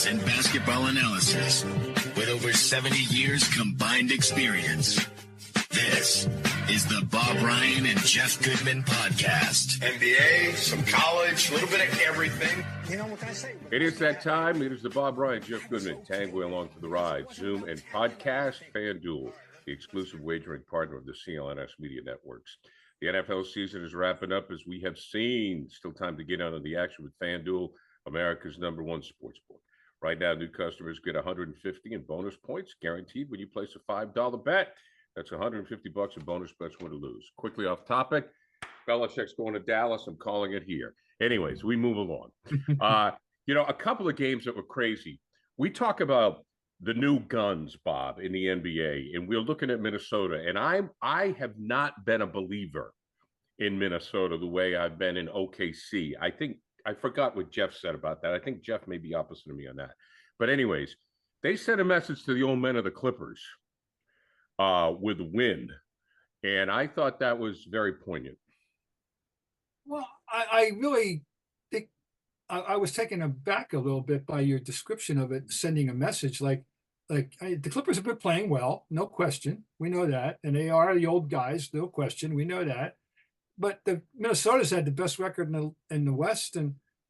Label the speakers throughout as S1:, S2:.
S1: sports and basketball analysis with over 70 years combined experience. This is the Bob Ryan and Jeff Goodman podcast. NBA, some college, a little bit of everything.
S2: You know, what can I say?
S3: It is that time. It is the Bob Ryan, Jeff Goodman, Tanguay along for the ride. Zoom and podcast, FanDuel, the exclusive wagering partner of the CLNS Media Networks. The NFL season is wrapping up, as we have seen. Still time to get out of the action with FanDuel, America's #1 sportsbook. Right now, new customers get $150 in bonus points guaranteed when you place a $5 bet. That's $150 in bonus bets, win or lose. Quickly off topic, Belichick's going to Dallas. I'm calling it here. Anyways, we move along. A couple of games that were crazy. We talk about the new guns, Bob, in the NBA, and we're looking at Minnesota. And I have not been a believer in Minnesota the way I've been in OKC. I think I forgot what Jeff said about that. I think Jeff may be opposite of me on that. But anyways, they sent a message to the old men of the Clippers with Win, and I thought that was very poignant.
S2: Well, I really think I was taken aback a little bit by your description of it, sending a message like the Clippers have been playing well, no question. We know that. And they are the old guys, no question. We know that. But the Minnesota's had the best record in the West.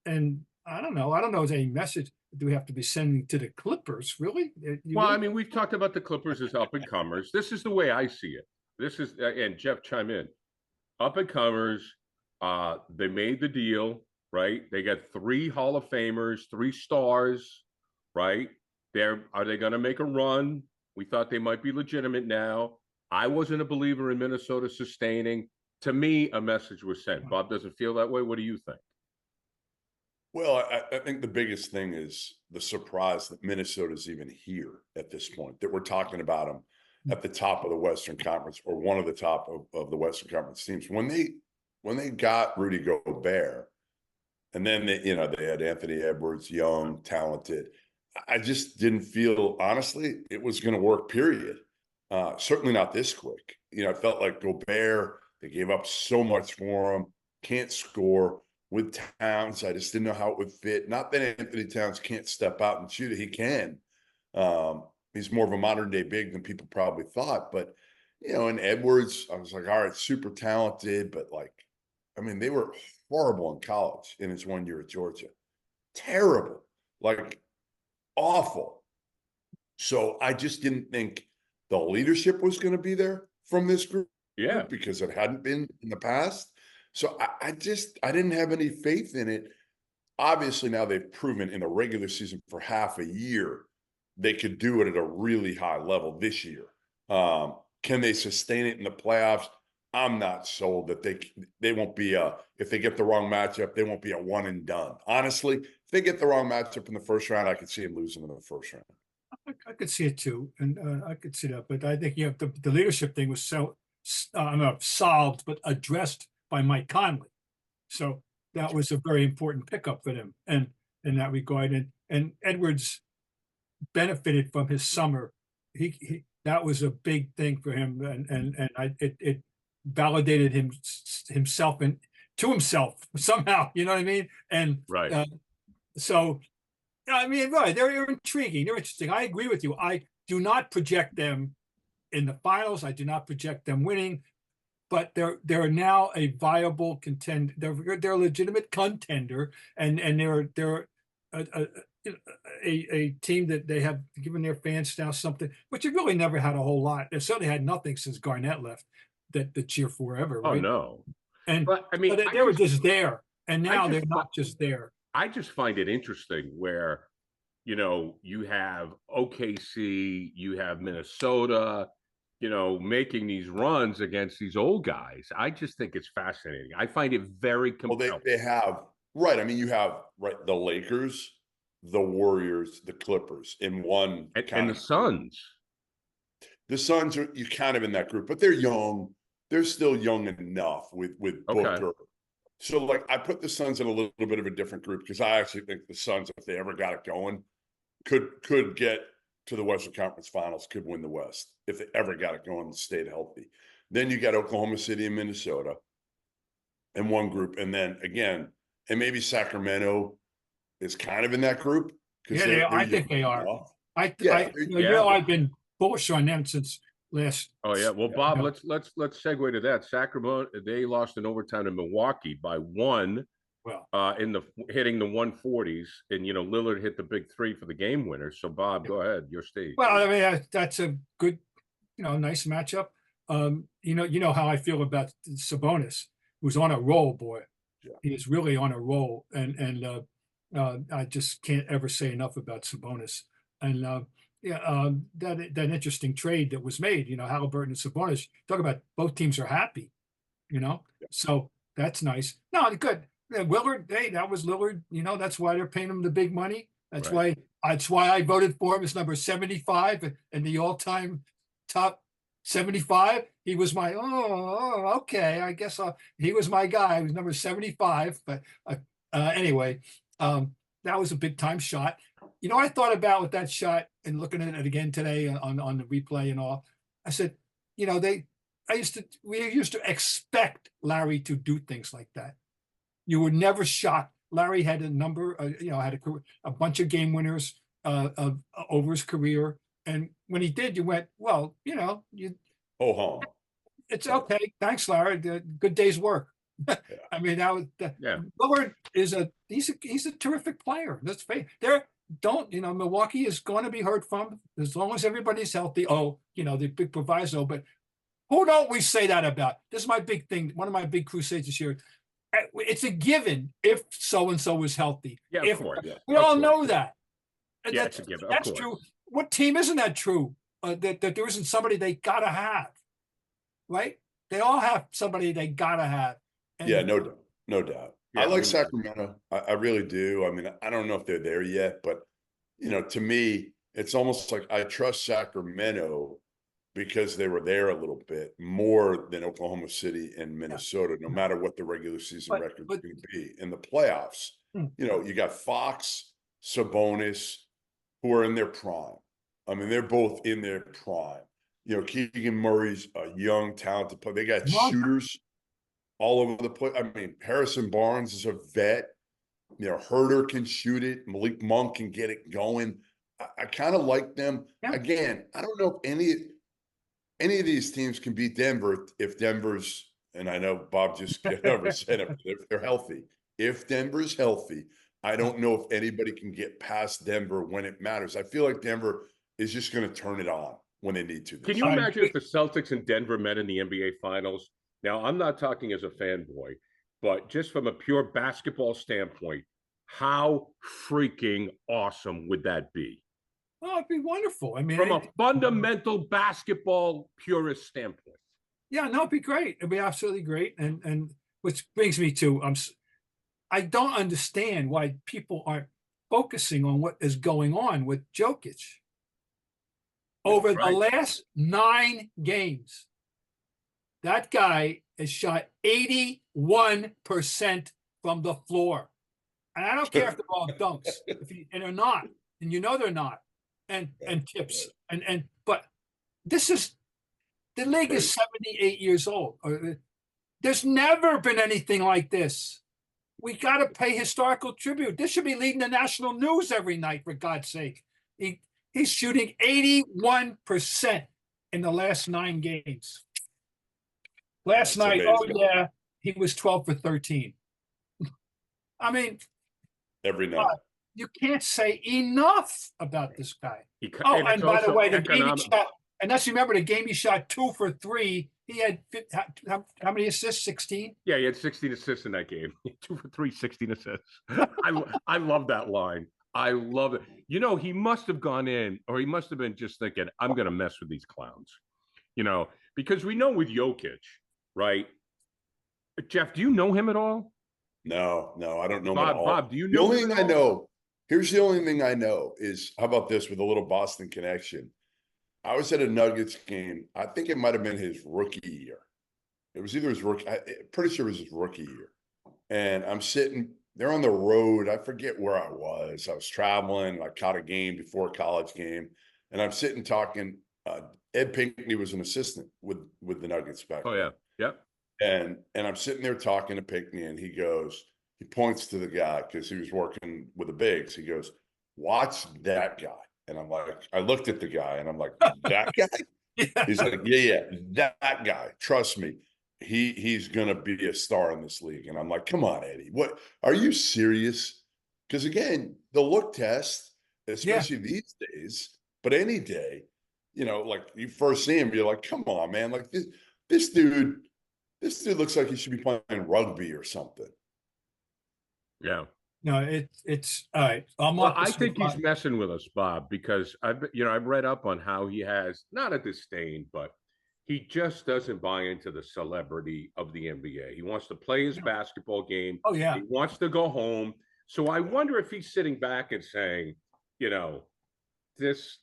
S2: And I don't know. I don't know if any message do we have to be sending to the Clippers, really?
S3: I mean, we've talked about the Clippers as up-and-comers. This is the way I see it. This is, and Jeff, chime in. Up-and-comers, they made the deal, right? They got 3 Hall of Famers, 3 stars, right? Are they going to make a run? We thought they might be legitimate now. I wasn't a believer in Minnesota sustaining. To me, a message was sent. Bob doesn't feel that way. What do you think?
S4: Well, I think the biggest thing is the surprise that Minnesota's even here at this point, that we're talking about them at the top of the Western Conference, or one of the top of the Western Conference teams. When they got Rudy Gobert, and then they had Anthony Edwards, young, talented, I just didn't feel, honestly, it was going to work, period. Certainly not this quick. I felt like Gobert, they gave up so much for him, can't score. With Towns, I just didn't know how it would fit. Not that Anthony Towns can't step out and shoot it. He can. He's more of a modern-day big than people probably thought. But, and Edwards, I was like, all right, super talented. But, they were horrible in college in his 1 year at Georgia. Terrible. Awful. So I just didn't think the leadership was going to be there from this group.
S3: Yeah.
S4: Because it hadn't been in the past. So I didn't have any faith in it. Obviously, now they've proven in the regular season for half a year, they could do it at a really high level this year. Can they sustain it in the playoffs? I'm not sold that they won't be if they get the wrong matchup, they won't be a one and done. Honestly, if they get the wrong matchup in the first round, I could see them losing in the first round.
S2: I could see it too. And I could see that. But I think the leadership thing was solved, but addressed by Mike Conley. So that was a very important pickup for them, and in that regard. And Edwards benefited from his summer. He that was a big thing for him, and it validated himself and to himself somehow. You know what I mean? And
S3: right.
S2: Right, they're intriguing. They're interesting. I agree with you. I do not project them in the finals. I do not project them winning. But they're now a viable contender. They're a legitimate contender, and they're a team that they have given their fans now something, which have really never had a whole lot. They've certainly had nothing since Garnett left that cheer forever. Right?
S3: Oh no!
S2: But they were just there, and now they're not just there.
S3: I just find it interesting where, you have OKC, you have Minnesota, making these runs against these old guys. I just think it's fascinating. I find it very compelling.
S4: Well, they have, right. You have, the Lakers, the Warriors, the Clippers in one.
S3: And the Suns.
S4: The Suns are kind of in that group, but they're young. They're still young enough with Booker. So, I put the Suns in a little bit of a different group because I actually think the Suns, if they ever got it going, could get to the Western Conference Finals, could win the West if they ever got it going and stayed healthy. Then you got Oklahoma City and Minnesota in one group. And then again, and maybe Sacramento is kind of in that group.
S2: Yeah, I think they are. I've been bullish on them since last.
S3: Oh yeah. Well, Bob, let's segue to that. Sacramento, they lost in overtime to Milwaukee by 1.
S2: Well,
S3: in the hitting the 140s, and Lillard hit the big 3 for the game winner. So Bob, go ahead, your stage.
S2: Well, I mean that's a good, nice matchup. You know how I feel about Sabonis, who's on a roll, boy.
S4: Yeah.
S2: He is really on a roll, and I just can't ever say enough about Sabonis. And that interesting trade that was made, Halliburton and Sabonis. Talk about both teams are happy, so that's nice. No, good. Willard, hey, that was Lillard. That's why they're paying him the big money. That's why I voted for him as number 75 and the all-time top 75. He was my okay. I guess he was my guy. He was number 75. But anyway, that was a big time shot. I thought about with that shot and looking at it again today on the replay and all. I said, we used to expect Larry to do things like that. You were never shocked. Larry had a number, had a bunch of game winners over his career. And when he did, you went, well, it's okay. Thanks, Larry. Good day's work. I mean, Lillard is he's a terrific player. Let's face it. Milwaukee is going to be heard from as long as everybody's healthy. The big proviso. But who don't we say that about? This is my big thing. One of my big crusades this year. It's a given if so-and-so is healthy.
S3: Yeah, of course.
S2: We all know that.
S3: Yeah, it's a given.
S2: That's true. What team isn't that true? That there isn't somebody they got to have, right? They all have somebody they got to have. And
S4: no doubt. Yeah, I like Sacramento. I really do. I mean, I don't know if they're there yet, but, to me, it's almost like I trust Sacramento because they were there a little bit more than Oklahoma City and Minnesota, no matter what the regular season record is going to be. In the playoffs, you got Fox, Sabonis, who are in their prime. I mean, they're both in their prime. Keegan Murray's a young, talented player. They got shooters all over the place. I mean, Harrison Barnes is a vet. Herter can shoot it. Malik Monk can get it going. I kind of like them. Yeah. Again, I don't know if any of these teams can beat Denver if Denver's, and I know Bob just never said it, if they're healthy. If Denver's healthy, I don't know if anybody can get past Denver when it matters. I feel like Denver is just going to turn it on when they need to.
S3: Can you imagine if the Celtics and Denver met in the NBA Finals? Now, I'm not talking as a fanboy, but just from a pure basketball standpoint, how freaking awesome would that be?
S2: Oh, it'd be wonderful. I mean,
S3: from a fundamental basketball purist standpoint.
S2: Yeah, no, it'd be great. It'd be absolutely great. And which brings me to, I don't understand why people aren't focusing on what is going on with Jokic. Over the last 9 games, that guy has shot 81% from the floor. And I don't care if they're all dunks, and they're not, and they're not. And tips but this is the league is 78 years old. There's never been anything like this. We got to pay historical tribute. This should be leading the national news every night, for God's sake. He's shooting 81% in the last 9 games. Last night, amazing. He was 12 for 13. I mean,
S4: every night.
S2: You can't say enough about this guy. And by the way, the game he shot, and let's remember the game he shot 2 for 3. He had how many assists? 16?
S3: Yeah, he had 16 assists in that game. 2 for 3, 16 assists. I love that line. I love it. He must have gone in, or he must have been just thinking, I'm going to mess with these clowns. Because we know with Jokic, right? Jeff, do you know him at all?
S4: No, I don't know him at all.
S3: Bob, do you know?
S4: The only thing I know, here's the only thing I know is, how about this with a little Boston connection? I was at a Nuggets game. I think it might have been his rookie year. It was either his rookie, pretty sure it was his rookie year. And I'm sitting, they're on the road. I forget where I was. I was traveling. I caught a game before a college game. And I'm sitting talking. Ed Pinckney was an assistant with the Nuggets back then.
S3: Oh, yeah. Yep.
S4: And I'm sitting there talking to Pinckney, and he points to the guy because he was working with the bigs. He goes, watch that guy. And I'm like, I looked at the guy and I'm like, that guy?
S2: Yeah.
S4: He's like, yeah, that guy. Trust me. He's gonna be a star in this league. And I'm like, come on, Eddie. What are you serious? Because again, the look test, especially these days, but any day, like you first see him, you're like, come on, man. Like this dude looks like he should be playing rugby or something.
S3: Yeah.
S2: No, it's all right.
S3: Well, I think he's messing with us, Bob, because I've read up on how he has not a disdain, but he just doesn't buy into the celebrity of the NBA. He wants to play his basketball game.
S2: Oh, yeah.
S3: He wants to go home. So I wonder if he's sitting back and saying, this,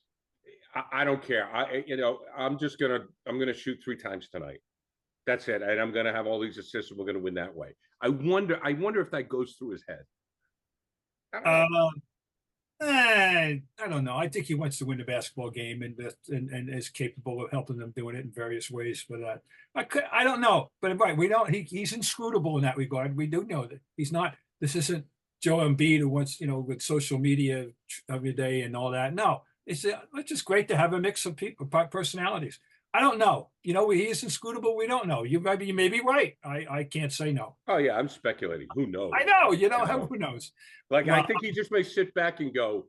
S3: I don't care. I'm gonna shoot 3 times tonight. That's it. And I'm gonna have all these assists and we're gonna win that way. I wonder if that goes through his head.
S2: I don't know. I think he wants to win the basketball game and is capable of helping them doing it in various ways. But I don't know. But right, we don't. He's inscrutable in that regard. We do know that he's not. This isn't Joe Embiid who wants with social media every day and all that. No, it's just great to have a mix of people, personalities. I don't know. He is inscrutable. We don't know. You may be right. I can't say no.
S3: Oh yeah, I'm speculating. Who knows?
S2: I know. Who knows?
S3: Like, I think he just may sit back and go,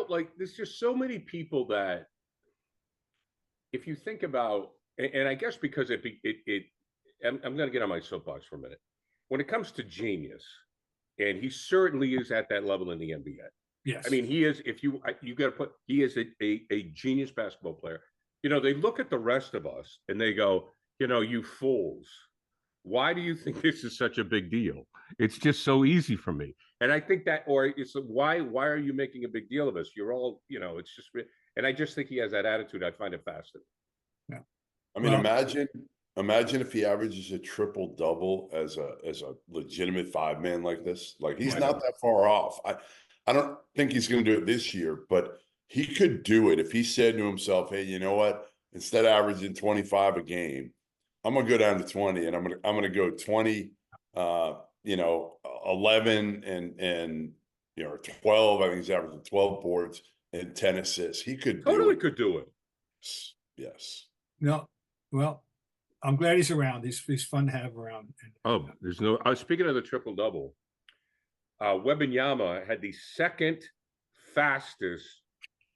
S3: like there's just so many people that if you think about, and I guess because I'm going to get on my soapbox for a minute. When it comes to genius, and he certainly is at that level in the NBA.
S2: Yes.
S3: I mean, he is, you got to put, he is a genius basketball player. They look at the rest of us and they go, you fools. Why do you think this is such a big deal? It's just so easy for me. And I think that, or it's why are you making a big deal of us? You're all, it's just, and I just think he has that attitude. I find it fascinating.
S2: Yeah.
S4: I mean, imagine if he averages a triple double as a legitimate 5-man like this. Like he's not that far off. I don't think he's going to do it this year, but he could do it if he said to himself, "Hey, you know what? Instead of averaging 25 a game, I'm gonna go down to 20, and I'm gonna go 20, 11 and 12. I think he's averaging 12 boards and 10 assists. He could
S3: could do it.
S4: Yes.
S2: No, well, I'm glad he's around. He's fun to have around.
S3: There's no. Speaking of the triple double, Wemby had the second fastest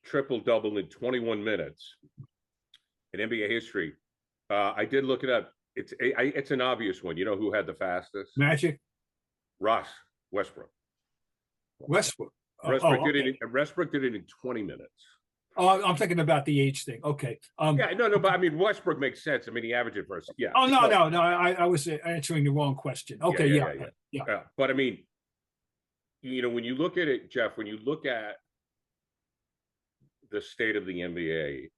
S3: triple double in 21 minutes in NBA history. I did look it up. It's an obvious one. You know who had the fastest?
S2: Magic.
S3: Westbrook.
S2: Westbrook
S3: did it in 20 minutes.
S2: Oh, I'm thinking about the age thing. Okay.
S3: But I mean, Westbrook makes sense. I mean, he averaged it first. Yeah.
S2: Oh, no. I was answering the wrong question. Okay. Yeah.
S3: But I mean, when you look at it, Jeff, when you look at the state of the NBA,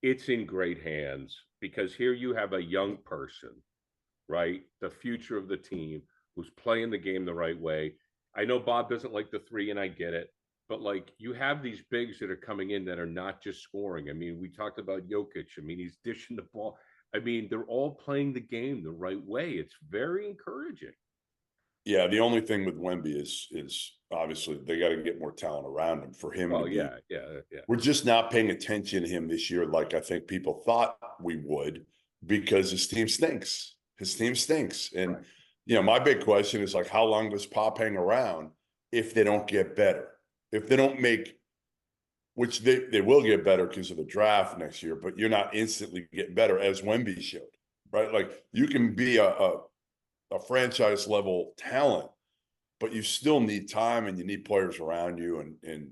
S3: it's in great hands because here you have a young person, right? The future of the team who's playing the game the right way. I know Bob doesn't like the 3, and I get it. But, like, you have these bigs that are coming in that are not just scoring. I mean, we talked about Jokic. I mean, he's dishing the ball. I mean, they're all playing the game the right way. It's very encouraging.
S4: Yeah, the only thing with Wemby is obviously they got to get more talent around him for him.
S3: Yeah.
S4: We're just not paying attention to him this year like I think people thought we would because his team stinks. And, right. My big question is, like, how long does Pop hang around if they don't get better? If they don't make, which they will get better because of the draft next year, but you're not instantly getting better, as Wemby showed, right? Like, you can be a franchise level talent, but you still need time and you need players around you. And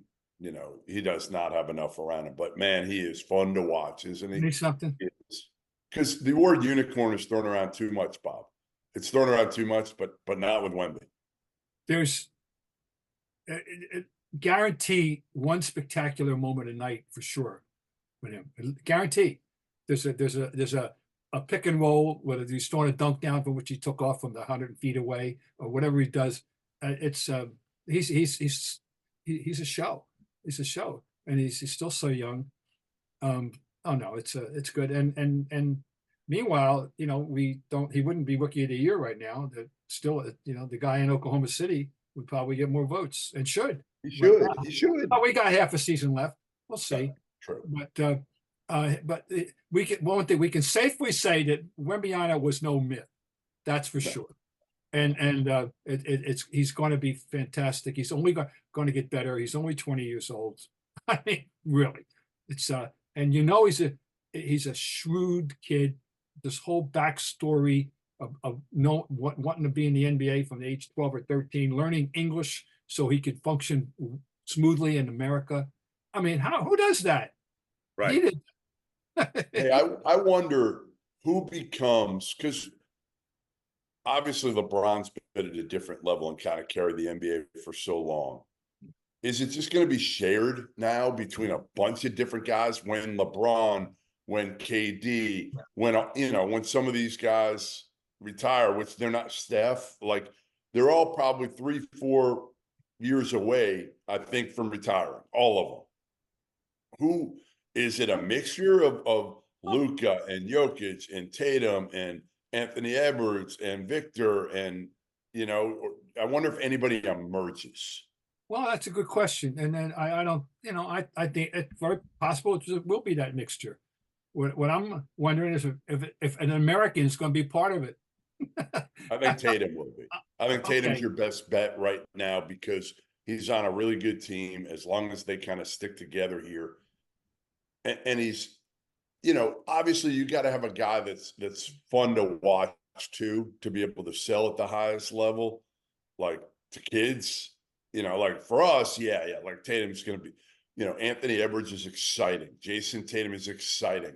S4: he does not have enough around him, but man, he is fun to watch, isn't he?
S2: Need something.
S4: Because the word unicorn is thrown around too much, Bob. It's thrown around too much, but not with Wemby.
S2: There's guarantee one spectacular moment a night for sure with him. Guarantee. There's a pick and roll, whether he's throwing a dunk down from which he took off from the 100 feet away or whatever he does. He's a show. He's a show, and he's still so young. It's good. And meanwhile, he wouldn't be rookie of the year right now. Still, the guy in Oklahoma City would probably get more votes and should.
S4: He should. He should.
S2: But we got half a season left. We'll see.
S4: Yeah, true.
S2: But we can one thing we can safely say that Wemby was no myth. That's for sure. And he's going to be fantastic. He's only going to get better. He's only 20 years old. I mean, really, it's and he's a shrewd kid. This whole backstory of wanting to be in the NBA from the age 12 or 13, learning English so he could function smoothly in America. I mean, who does that?
S3: Right.
S2: He did.
S4: Hey, I wonder who becomes, because obviously LeBron's been at a different level and kind of carried the NBA for so long. Is it just going to be shared now between a bunch of different guys when LeBron, when KD, when some of these guys retire, which they're not Steph, like they're all probably 3-4 years away, I think, from retiring, all of them. Who is it? A mixture of Luka and Jokic and Tatum and Anthony Edwards and Victor, and I wonder if anybody emerges.
S2: Well, that's a good question. And then I don't, I think it's very possible it will be that mixture. What I'm wondering is if an American is going to be part of it.
S4: I think Tatum will be. I think Tatum's
S2: Okay.
S4: your best bet right now because he's on a really good team as long as they kind of stick together here. And he's, obviously you got to have a guy that's fun to watch too, to be able to sell at the highest level, like to kids. Like for us, like Tatum's going to be, Anthony Edwards is exciting. Jason Tatum is exciting.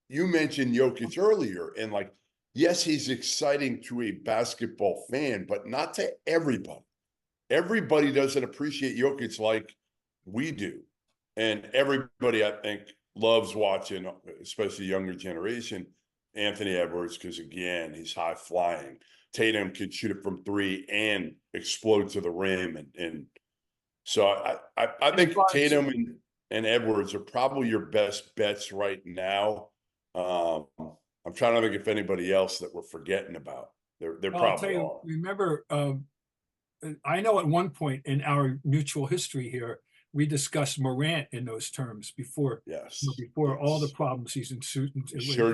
S4: You mentioned Jokic earlier, and like, yes, he's exciting to a basketball fan, but not to everybody. Everybody doesn't appreciate Jokic like we do. And everybody, I think, loves watching, especially younger generation, Anthony Edwards, because again, he's high flying. Tatum can shoot it from three and explode to the rim. And so I think Tatum and Edwards are probably your best bets right now. I'm trying to think if anybody else that we're forgetting about. They're probably are.
S2: Remember, I know at one point in our mutual history here, we discussed Morant in those terms before.
S4: Yes.
S2: Before all the problems he's in.
S4: Sure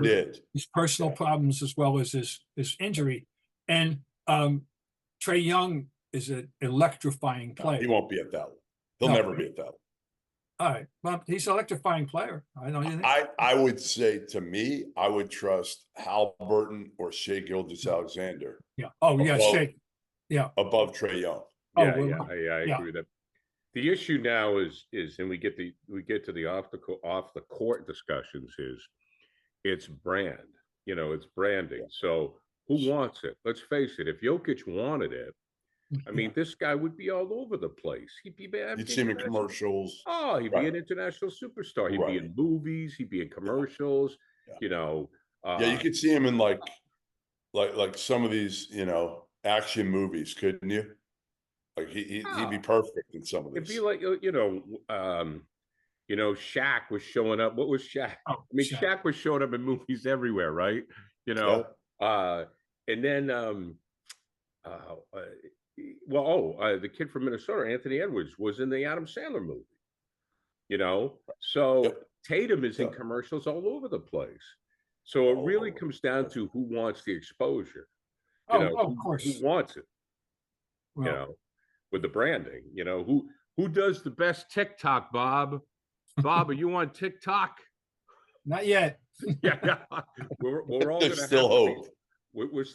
S4: did.
S2: His personal problems as well as his injury. And Trae Young is an electrifying player.
S4: He won't be at that level. He'll never be at that level.
S2: All right. Well, he's an electrifying player. I know.
S4: I would say, to me, I would trust Halliburton or Shai Gilgeous-Alexander.
S2: Yeah. Oh, yeah. Shai. Yeah.
S4: Above Trae Young.
S3: I agree with that. The issue now is, and we get to the off the court discussions, it's brand. It's branding. So who wants it? Let's face it. If Jokic wanted it, I mean, this guy would be all over the place. He'd be bad.
S4: You'd see him in commercials.
S3: Oh, he'd be an international superstar. He'd be in movies. He'd be in commercials.
S4: Yeah, you could see him in like some of these, action movies, couldn't you? Like he'd be perfect in some of these.
S3: It'd be like Shaq was showing up. What was Shaq? Shaq was showing up in movies everywhere, right? And then the kid from Minnesota, Anthony Edwards, was in the Adam Sandler movie. So Tatum is in commercials all over the place. So it really comes down to who wants the exposure.
S2: Of course.
S3: Who wants it? With the branding, who does the best TikTok, Bob? Bob, are you on TikTok?
S2: Not yet.
S3: Yeah. We're all gonna
S4: still hope.
S3: We're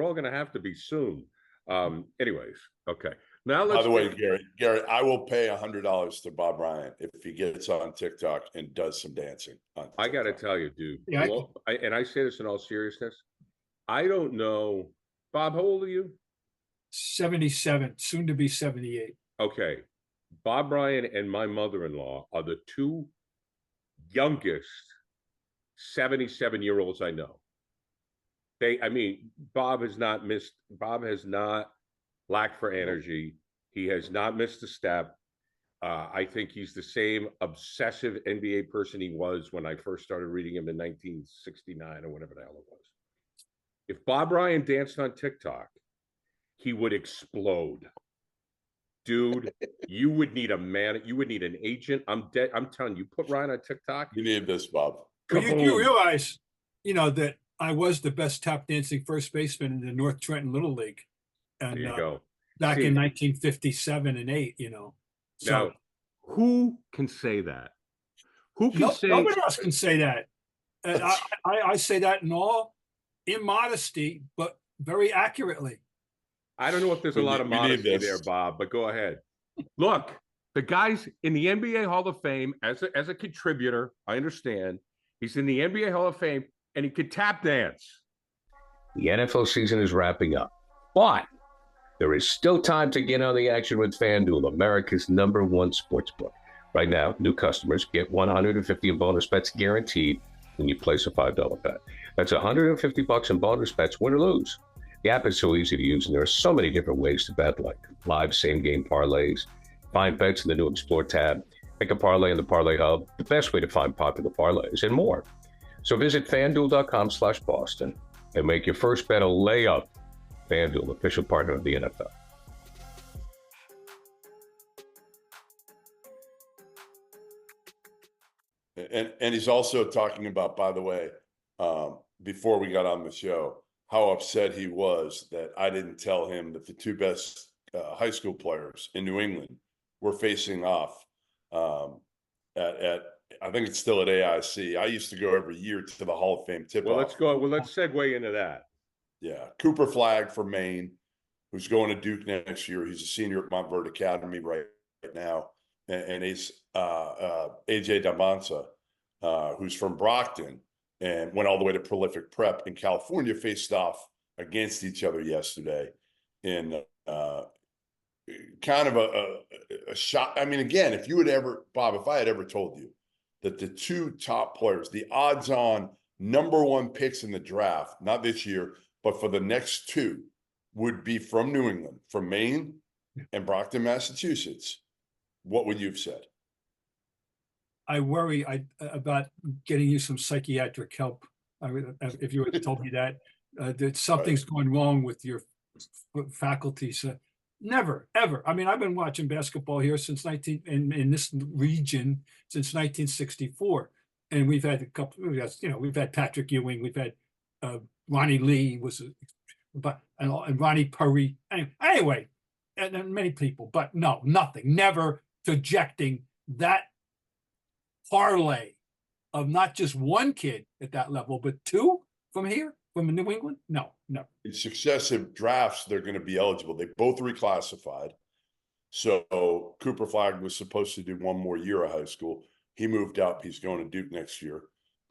S3: all gonna have to be soon. Anyways, okay. Now let's.
S4: By the way, Gary, I will pay $100 to Bob Bryant if he gets on TikTok and does some dancing.
S3: I got to tell you, dude.
S2: Yeah,
S3: and I say this in all seriousness. I don't know, Bob. How old are you?
S2: 77, soon to be 78.
S3: Okay. Bob Bryant and my mother-in-law are the two youngest 77-year-olds I know. Bob has not lacked for energy. He has not missed a step. I think he's the same obsessive NBA person he was when I first started reading him in 1969 or whatever the hell it was. If Bob Bryant danced on TikTok, he would explode. dude, you would need a man. You would need an agent. I'm dead. I'm telling you, put Ryan on TikTok.
S4: You need this, Bob.
S2: Well, you realize, that I was the best tap dancing first baseman in the North Trenton Little League. And,
S3: There you go.
S2: Back in 1957 and 8, So
S3: now, who can say that? Who can say
S2: nobody else can say that. And I say that in all immodesty, but very accurately.
S3: I don't know if there's a lot of modesty there, Bob, but go ahead. Look, the guy's in the NBA Hall of Fame as a contributor. I understand. He's in the NBA Hall of Fame, and he could tap dance. The NFL season is wrapping up, but there is still time to get on the action with FanDuel, America's #1 sportsbook. Right now, new customers get $150 in bonus bets guaranteed when you place a $5 bet. That's $150 in bonus bets, win or lose. The app is so easy to use, and there are so many different ways to bet, like live same-game parlays, find bets in the new Explore tab, pick a parlay in the Parlay Hub, the best way to find popular parlays, and more. So visit FanDuel.com/Boston and make your first bet a layup. FanDuel, official partner of the NFL.
S4: And he's also talking about, by the way, before we got on the show, how upset he was that I didn't tell him that the two best high school players in New England were facing off at I think it's still at AIC. I used to go every year to the Hall of Fame tip-off.
S3: Well, let's go. Well, let's segue into that.
S4: Yeah, Cooper Flagg for Maine, who's going to Duke next year. He's a senior at Montverde Academy right now, and he's AJ Damansa, who's from Brockton and went all the way to Prolific Prep in California, faced off against each other yesterday in kind of a shot. I mean, again, if you had ever, Bob, if I had ever told you that the two top players, the odds-on #1 picks in the draft, not this year, but for the next two, would be from New England, from Maine and Brockton, Massachusetts, what would you have said?
S2: I worry about getting you some psychiatric help. If you had told me that something's going wrong with your faculties. Never, ever. I mean, I've been watching basketball here since in this region since 1964, and we've had a couple. We've had Patrick Ewing, we've had Ronnie Lee and Ronnie Purry. Anyway, and many people, but no, nothing. Never projecting that parlay of not just one kid at that level, but two from here, from New England. No.
S4: In successive drafts, they're going to be eligible. They both reclassified. So Cooper Flagg was supposed to do one more year of high school. He moved up. He's going to Duke next year.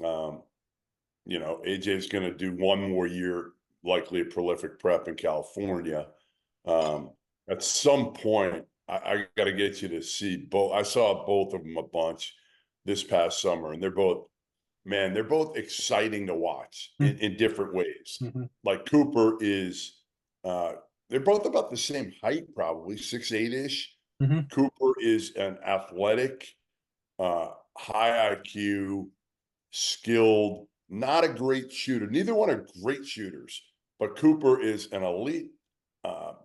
S4: AJ is going to do one more year, likely a Prolific Prep in California. At some point, I got to get you to see both. I saw both of them a bunch this past summer, and they're both exciting to watch in different ways. Mm-hmm. Like Cooper is, they're both about the same height, probably 6'8"-ish. Mm-hmm. Cooper is an athletic, high IQ, skilled, not a great shooter. Neither one are great shooters, but Cooper is an elite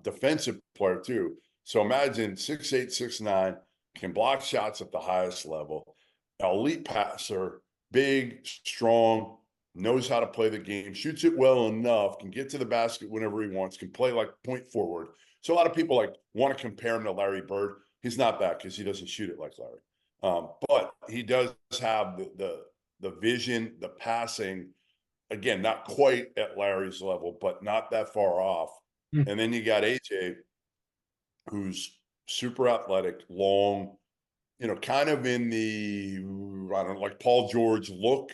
S4: defensive player too. So imagine 6'8", 6'9", can block shots at the highest level, elite passer, big, strong, knows how to play the game, shoots it well enough, can get to the basket whenever he wants, can play like point forward. So a lot of people want to compare him to Larry Bird. He's not that because he doesn't shoot it like Larry. But he does have the vision, the passing. Again, not quite at Larry's level, but not that far off. Mm-hmm. And then you got AJ, who's super athletic, long, kind of in the, I don't know, like Paul George look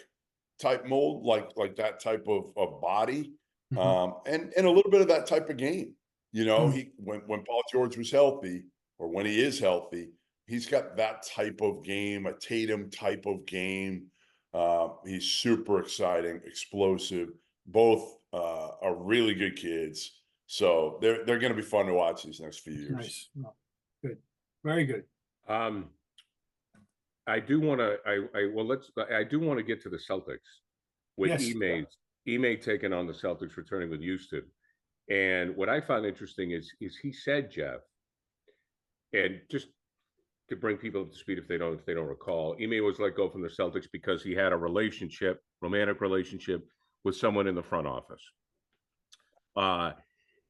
S4: type mold, like that type of body, mm-hmm. and a little bit of that type of game. Mm-hmm. When Paul George was healthy, or when he is healthy, he's got that type of game, a Tatum type of game. He's super exciting, explosive. Both are really good kids. So they're going to be fun to watch these next few years.
S2: Nice. No. Good. Very good.
S3: I do want to get to the Celtics with Ime taking on the Celtics, returning with Houston. And what I found interesting is he said, Jeff, And just to bring people up to speed if they don't recall, Ime was let go from the Celtics because he had a romantic relationship with someone in the front office.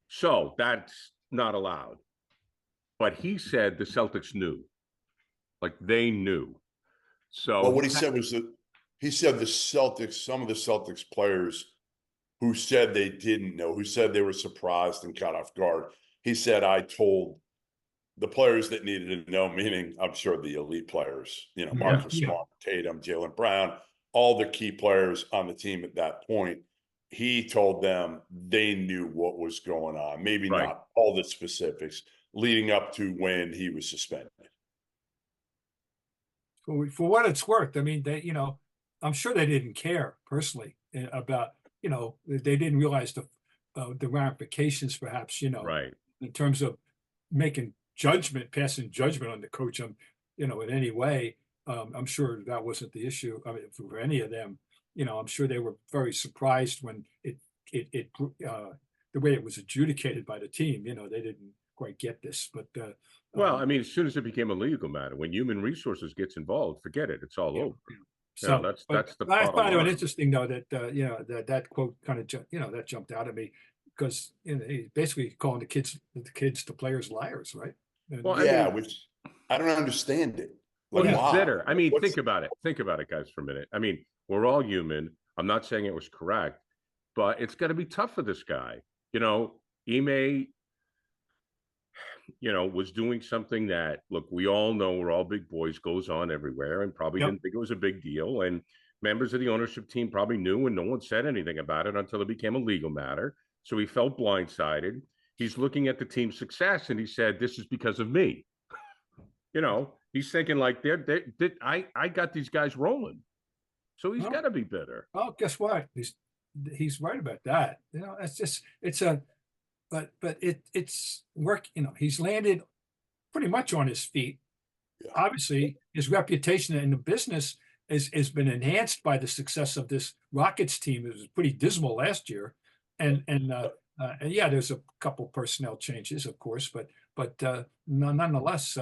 S3: So that's not allowed. But he said the Celtics knew, like they knew. So
S4: Well, what he said was that he said the Celtics, some of the Celtics players who said they didn't know, who said they were surprised and caught off guard. He said, I told the players that needed to know, meaning I'm sure the elite players, Marcus Smart, Tatum, Jaylen Brown, all the key players on the team at that point. He told them they knew what was going on, maybe not all the specifics leading up to when he was suspended.
S2: For what it's worth, I mean, they, I'm sure they didn't care personally about, they didn't realize the ramifications, perhaps, in terms of passing judgment on the coach, in any way. I'm sure that wasn't the issue. I mean, for any of them, I'm sure they were very surprised when the way it was adjudicated by the team. They didn't quite get this, but
S3: well, I mean, as soon as it became a legal matter, when human resources gets involved, forget it; it's all over.
S2: So
S3: that's the.
S2: I find it interesting though that that quote kind of that jumped out at me because he's basically calling the kids to players liars, right? And,
S3: well,
S4: which I don't understand it.
S3: Like, well, he's bitter. I mean, think about it. Think about it, guys, for a minute. I mean, we're all human. I'm not saying it was correct, but it's got to be tough for this guy. Ime, was doing something that, look, we all know we're all big boys, goes on everywhere, and probably didn't think it was a big deal. And members of the ownership team probably knew, and no one said anything about it until it became a legal matter. So he felt blindsided. He's looking at the team's success, and he said, "This is because of me." He's thinking like, I got these guys rolling, so he's got to be bitter.
S2: Oh, guess what? He's right about that. It's work. He's landed pretty much on his feet. Yeah. Obviously, his reputation in the business has been enhanced by the success of this Rockets team. It was pretty dismal last year, and there's a couple personnel changes, of course, but nonetheless,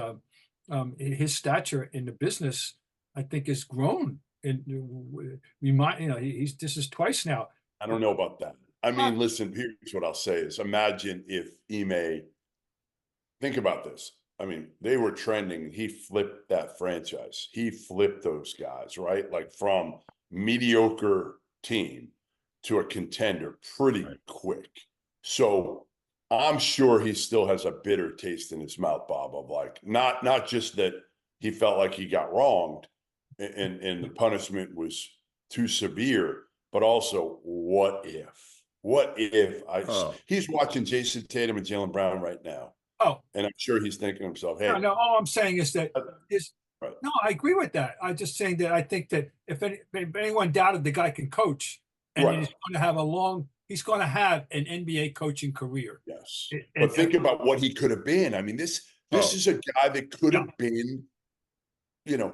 S2: his stature in the business, I think, has grown. And this is twice now.
S4: I don't know about that. I mean, listen, here's what I'll say is imagine if Ime, think about this. I mean, they were trending. He flipped that franchise. He flipped those guys, right? Like from mediocre team to a contender pretty quick. So I'm sure he still has a bitter taste in his mouth, Bob, of like, not just that he felt like he got wronged and the punishment was too severe, but also what if he's watching Jason Tatum and Jaylen Brown right now.
S2: Oh,
S4: and I'm sure he's thinking to himself, hey.
S2: No, all I'm saying is that no, I agree with that. I'm just saying that I think that if anyone doubted the guy can coach and he's going to have he's going to have an NBA coaching career.
S4: Yes. But think about what he could have been. I mean, this is a guy that could have been,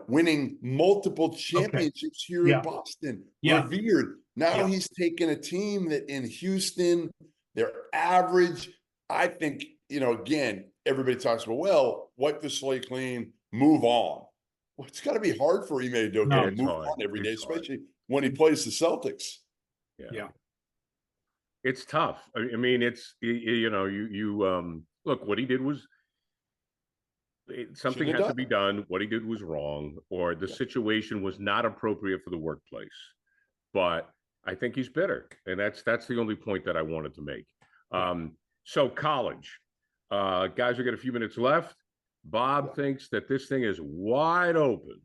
S4: winning multiple championships here in Boston, revered. Now he's taken a team that in Houston, they're average. I think, again, everybody talks about, well, wipe the slate clean, move on. Well, it's got to be hard for Ime Udoka to move on every day, especially when he plays the Celtics.
S2: Yeah.
S3: It's tough. I mean, it's, look, what he did was, something had to be done. What he did was wrong, or the situation was not appropriate for the workplace. But I think he's bitter, and that's the only point that I wanted to make. So college, guys, we got a few minutes left. Bob thinks that this thing is wide open.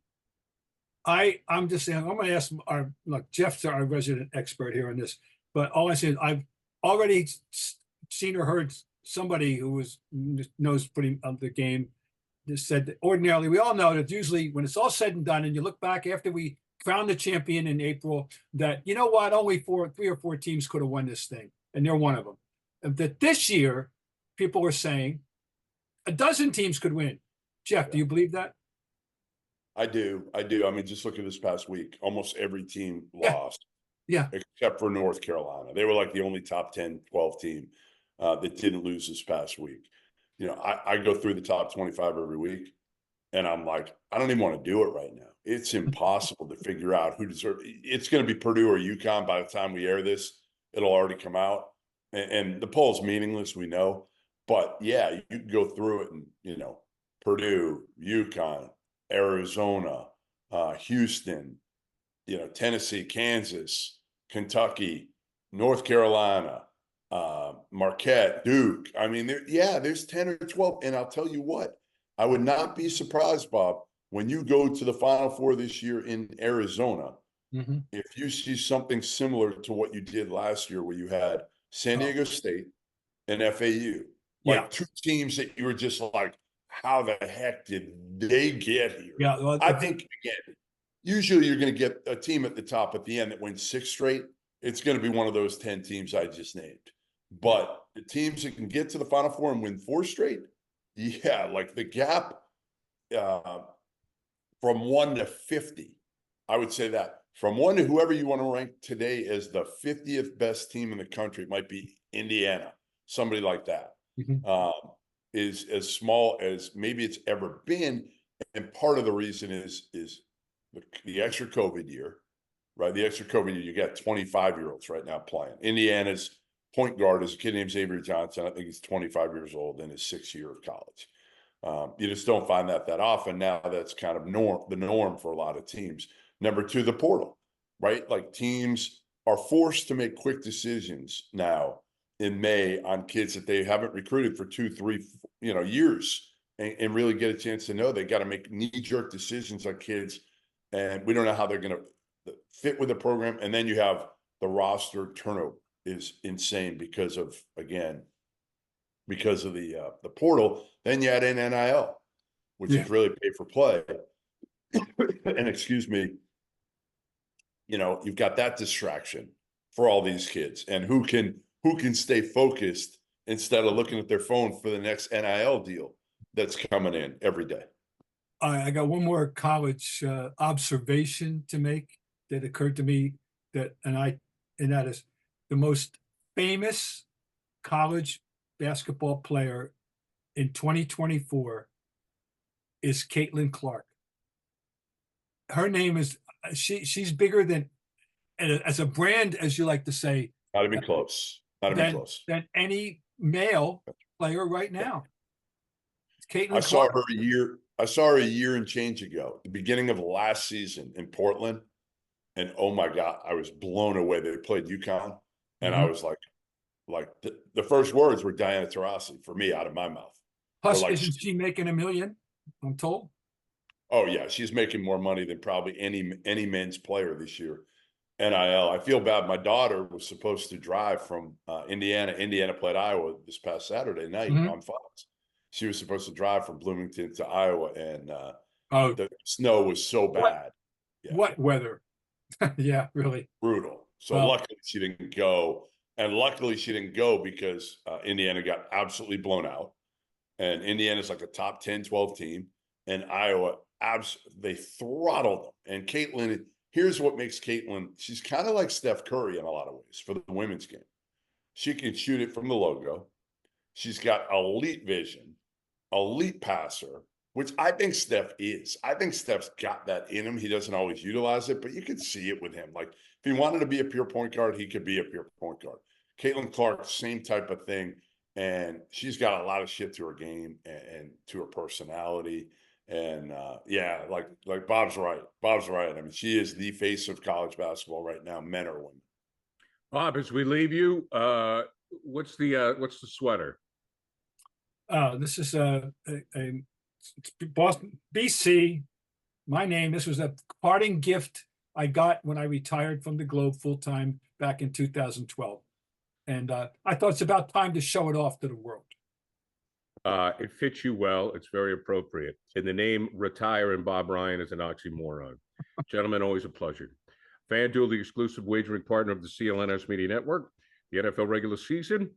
S2: I'm just saying, I'm going to ask Jeff's our resident expert here on this, but all I say is I've already seen or heard somebody who knows pretty the game just said that ordinarily we all know that usually when it's all said and done and you look back after we crowned the champion in April, that only 3 or 4 teams could have won this thing, and they're one of them. That this year people were saying a dozen teams could win. Jeff, do you believe that?
S4: I do. I mean, just look at this past week. Almost every team lost.
S2: Yeah.
S4: Except for North Carolina. They were like the only top 10, 12 team that didn't lose this past week. I go through the top 25 every week, and I'm like, I don't even want to do it right now. It's impossible to figure out who deserves. It's going to be Purdue or UConn by the time we air this. It'll already come out, and the poll's meaningless, we know. But yeah, you can go through it, and Purdue, UConn, Arizona, Houston, Tennessee, Kansas, Kentucky, North Carolina, Marquette, Duke. I mean, there's 10 or 12. And I'll tell you what, I would not be surprised, Bob, when you go to the Final Four this year in Arizona, if you see something similar to what you did last year, where you had San Diego State and FAU, like two teams that you were just like, how the heck did they get here?
S2: Yeah, well,
S4: I think, again, usually you're going to get a team at the top at the end that wins 6 straight. It's going to be one of those 10 teams I just named. But the teams that can get to the Final Four and win 4 straight, yeah, like the gap from 1 to 50, I would say that. From 1 to whoever you want to rank today as the 50th best team in the country, it might be Indiana, somebody like that, is as small as maybe it's ever been. And part of the reason is the extra COVID year, right? The extra COVID year, you got 25-year-olds right now playing. Indiana's point guard is a kid named Xavier Johnson. I think he's 25 years old in his 6th year of college. You just don't find that often. Now that's kind of the norm for a lot of teams. Number 2, the portal, right? Like, teams are forced to make quick decisions now in May on kids that they haven't recruited for 2, 3, years, and really get a chance to know. They got to make knee-jerk decisions on kids, and we don't know how they're going to fit with the program. And then you have the roster turnover is insane because of the portal. Then you add in NIL, which is really pay for play. And excuse me, you've got that distraction for all these kids, and who can stay focused instead of looking at their phone for the next NIL deal that's coming in every day.
S2: I got one more college observation to make that occurred to me, and that is the most famous college basketball player in 2024 is Caitlin Clark. Her name is she's bigger than, as a brand, as you like to say,
S4: Not even close. Not even close.
S2: Than any male player right now. Caitlin
S4: I saw
S2: Clark.
S4: her a year and change ago, the beginning of last season in Portland, and oh my God, I was blown away. They played UConn, and I was like the first words were Diana Taurasi for me out of my mouth.
S2: Plus, isn't she making $1 million? I'm told.
S4: Oh yeah, she's making more money than probably any men's player this year. NIL. I feel bad. My daughter was supposed to drive from Indiana. Indiana played Iowa this past Saturday night on Fox. She was supposed to drive from Bloomington to Iowa, and the snow was so bad.
S2: What weather? Yeah, really
S4: brutal. So luckily she didn't go, and luckily she didn't go because Indiana got absolutely blown out, and Indiana's like a top 10, 12 team, and Iowa they throttled them. And Caitlin, here's what makes Caitlin, she's kind of like Steph Curry in a lot of ways for the women's game. She can shoot it from the logo. She's got elite vision, elite passer, which I think Steph is. I think Steph's got that in him. He doesn't always utilize it, but you can see it with him. Like, if he wanted to be a pure point guard, he could be a pure point guard. Caitlin Clark, same type of thing. And she's got a lot of shit to her game and to her personality. And like Bob's right. Bob's right. I mean, she is the face of college basketball right now, men or women.
S3: Bob, as we leave you, what's the sweater?
S2: This is it's Boston, BC. My name. This was a parting gift I got when I retired from the Globe full time back in 2012, and I thought it's about time to show it off to the world.
S3: It fits you well. It's very appropriate. And the name Retire and Bob Ryan is an oxymoron. Gentlemen, always a pleasure. FanDuel, the exclusive wagering partner of the CLNS Media Network. The NFL regular season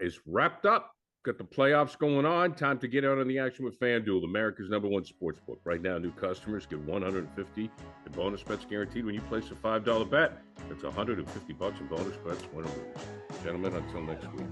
S3: is wrapped up. Got the playoffs going on. Time to get out on the action with FanDuel, America's #1 sportsbook. Right now, new customers get $150 in bonus bets guaranteed when you place a $5 bet. That's $150 in bonus bets, win or lose. Gentlemen, until next week.